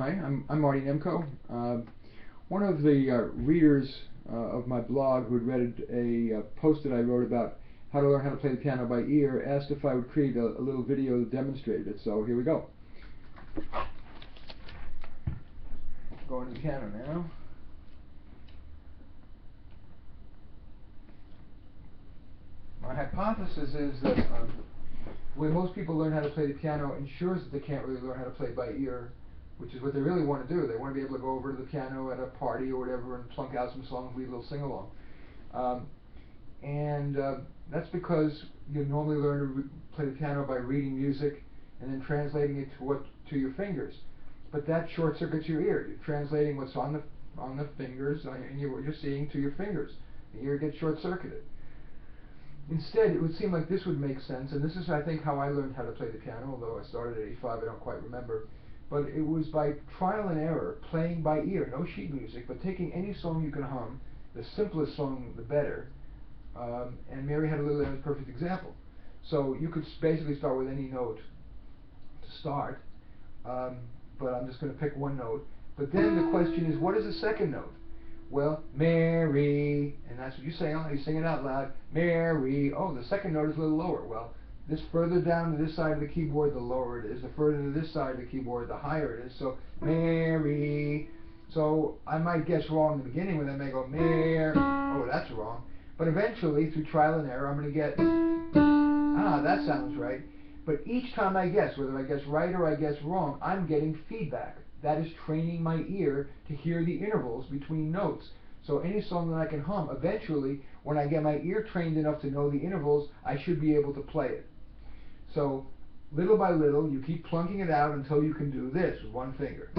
Hi, I'm Marty Nemko. One of the readers of my blog who had read a post that I wrote about how to learn how to play the piano by ear asked if I would create a little video that demonstrated it, so here we go. Going to the piano now. My hypothesis is that the way most people learn how to play the piano ensures that they can't really learn how to play by ear, which is what they really want to do. They want to be able to go over to the piano at a party or whatever and plunk out some songs, lead a little sing-along. That's because you normally learn to play the piano by reading music and then translating it to your fingers. But that short-circuits your ear. You're translating what's on the fingers and what you're seeing to your fingers. The ear gets short-circuited. Instead, it would seem like this would make sense, and this is, I think, how I learned how to play the piano, although I started at age 5, I don't quite remember. But it was by trial and error, playing by ear, no sheet music, but taking any song you can hum, the simplest song the better, and Mary Had a Little Lamb is a perfect example. So you could basically start with any note to start, but I'm just going to pick one note. But then the question is, what is the second note? Well, Mary, and that's what you sing it out loud, Mary. Oh, the second note is a little lower. Well, this further down to this side of the keyboard, the lower it is. The further to this side of the keyboard, the higher it is. So, Mary. So I might guess wrong in the beginning when I may go, Mary. Oh, that's wrong. But eventually, through trial and error, I'm going to get, that sounds right. But each time I guess, whether I guess right or I guess wrong, I'm getting feedback. That is training my ear to hear the intervals between notes. So any song that I can hum, eventually, when I get my ear trained enough to know the intervals, I should be able to play it. So, little by little, you keep plunking it out until you can do this with one finger.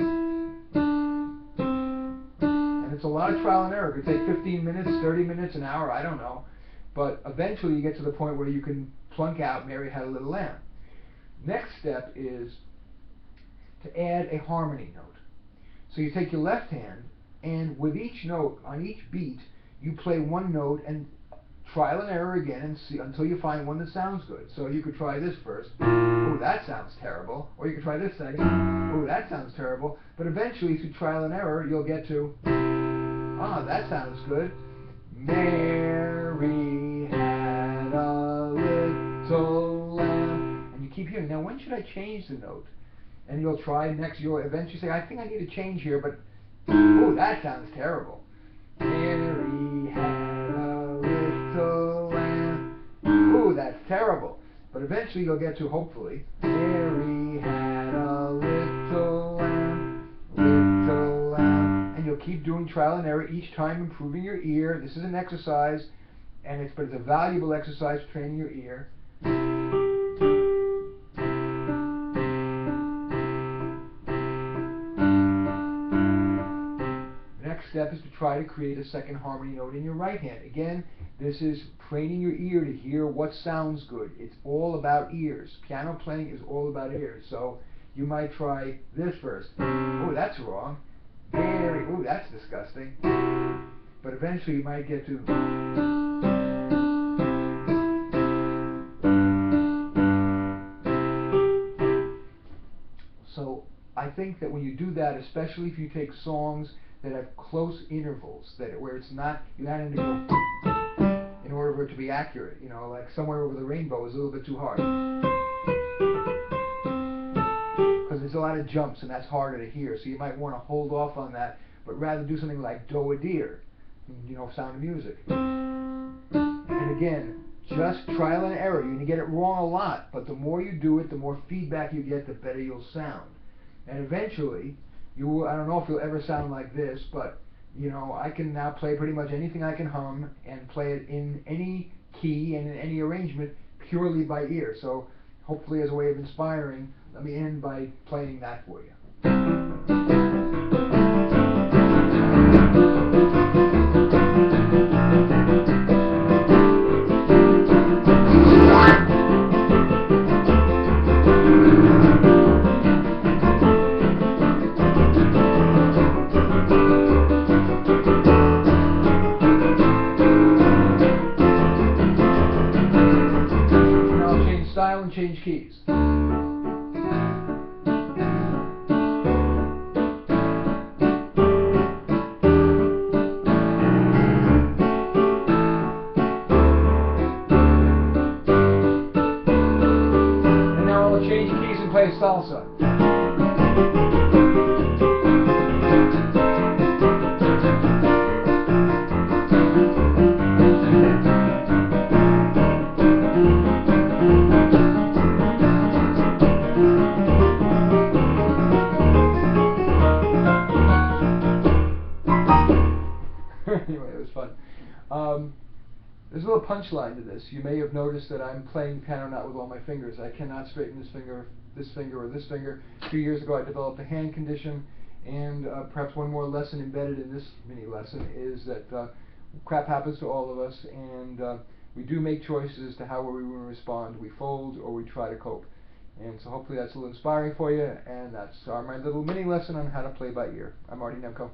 And it's a lot of trial and error. It could take 15 minutes, 30 minutes, an hour, I don't know. But eventually you get to the point where you can plunk out Mary Had a Little Lamb. Next step is to add a harmony note. So you take your left hand, and with each note, on each beat, you play one note and trial and error again and see until you find one that sounds good. So you could try this first. Oh, that sounds terrible. Or you could try this second. Oh, that sounds terrible. But eventually, through trial and error, you'll get to, that sounds good. Mary had a little lamb. And you keep hearing. Now, when should I change the note? And you'll try next. You'll eventually say, I think I need to change here, but oh, that sounds terrible. Mary had a little lamb. Oh, that's terrible. But eventually you'll get to, hopefully, Mary had a little lamb, and you'll keep doing trial and error, each time improving your ear. This is an exercise, but it's a valuable exercise for training your ear. Step is to try to create a second harmony note in your right hand. Again, this is training your ear to hear what sounds good. It's all about ears. Piano playing is all about ears. So you might try this first. Oh, that's wrong. Oh, that's disgusting. But eventually you might get to. So I think that when you do that, especially if you take songs that have close intervals, where it's not, you're not going to go in order for it to be accurate. You know, like Somewhere Over the Rainbow is a little bit too hard. Because there's a lot of jumps and that's harder to hear. So you might want to hold off on that, but rather do something like Do a Deer, Sound of Music. And again, just trial and error. You're going to get it wrong a lot, but the more you do it, the more feedback you get, the better you'll sound. And eventually, I don't know if you'll ever sound like this, but I can now play pretty much anything I can hum and play it in any key and in any arrangement purely by ear. So hopefully, as a way of inspiring, let me end by playing that for you. Style and change keys. a punchline to this. You may have noticed that I'm playing piano not with all my fingers. I cannot straighten this finger, or this finger. 2 years ago I developed a hand condition, and perhaps one more lesson embedded in this mini lesson is that crap happens to all of us, and we do make choices as to how we want to respond. We fold or we try to cope. And so hopefully that's a little inspiring for you, and that's my little mini lesson on how to play by ear. I'm Artie Nemko.